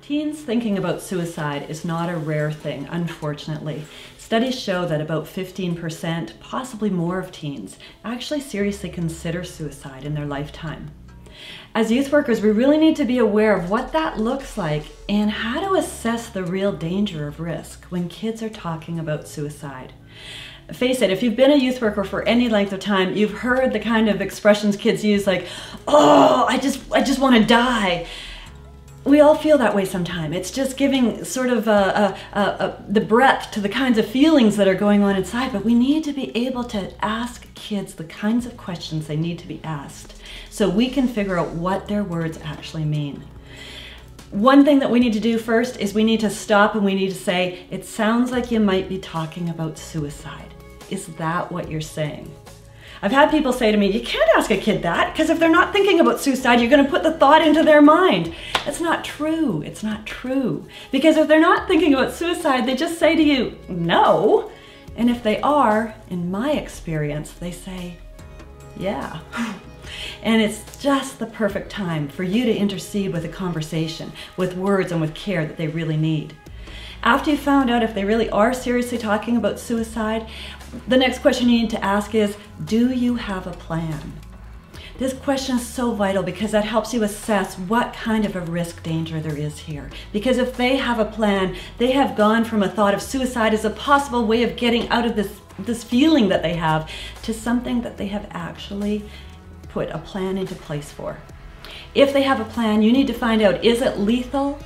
Teens thinking about suicide is not a rare thing, unfortunately. Studies show that about 15%, possibly more of teens, actually seriously consider suicide in their lifetime. As youth workers, we really need to be aware of what that looks like and how to assess the real danger of risk when kids are talking about suicide. Face it, if you've been a youth worker for any length of time, you've heard the kind of expressions kids use like, "Oh, I just want to die." We all feel that way sometimes. It's just giving sort of the breadth to the kinds of feelings that are going on inside, but we need to be able to ask kids the kinds of questions they need to be asked so we can figure out what their words actually mean. One thing that we need to do first is we need to stop and we need to say, "It sounds like you might be talking about suicide. Is that what you're saying?" I've had people say to me, "You can't ask a kid that, because if they're not thinking about suicide, you're going to put the thought into their mind." That's not true. It's not true. Because if they're not thinking about suicide, they just say to you, "No." And if they are, in my experience, they say, "Yeah." And it's just the perfect time for you to intercede with a conversation, with words and with care that they really need. After you've found out if they really are seriously talking about suicide, the next question you need to ask is, do you have a plan? This question is so vital because that helps you assess what kind of a risk danger there is here. Because if they have a plan, they have gone from a thought of suicide as a possible way of getting out of this feeling that they have to something that they have actually put a plan into place for. If they have a plan, you need to find out, is it lethal?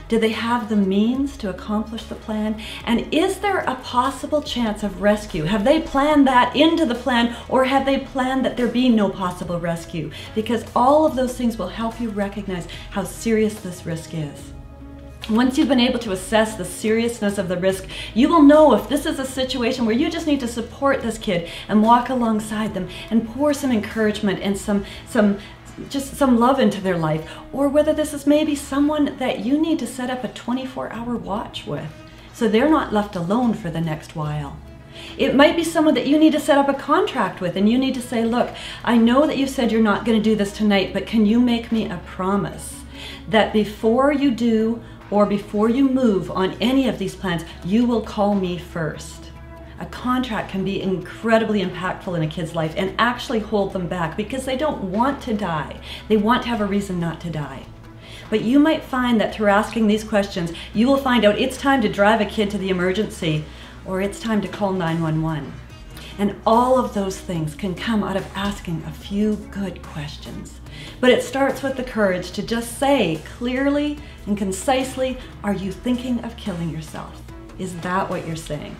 Do they have the means to accomplish the plan? And is there a possible chance of rescue? Have they planned that into the plan, or have they planned that there be no possible rescue? Because all of those things will help you recognize how serious this risk is. Once you've been able to assess the seriousness of the risk, you will know if this is a situation where you just need to support this kid and walk alongside them and pour some encouragement and just some love into their life, or whether this is maybe someone that you need to set up a 24-hour watch with so they're not left alone for the next while. It might be someone that you need to set up a contract with and you need to say, "Look, I know that you said you're not going to do this tonight, but can you make me a promise that before you do or before you move on any of these plans, you will call me first?" A contract can be incredibly impactful in a kid's life and actually hold them back because they don't want to die. They want to have a reason not to die. But you might find that through asking these questions, you will find out it's time to drive a kid to the emergency or it's time to call 911. And all of those things can come out of asking a few good questions. But it starts with the courage to just say clearly and concisely, "Are you thinking of killing yourself?" Is that what you're saying?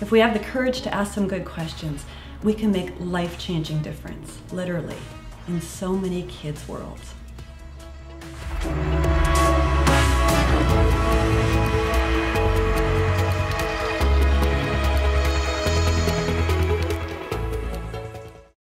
If we have the courage to ask some good questions, we can make life-changing difference, literally, in so many kids' worlds.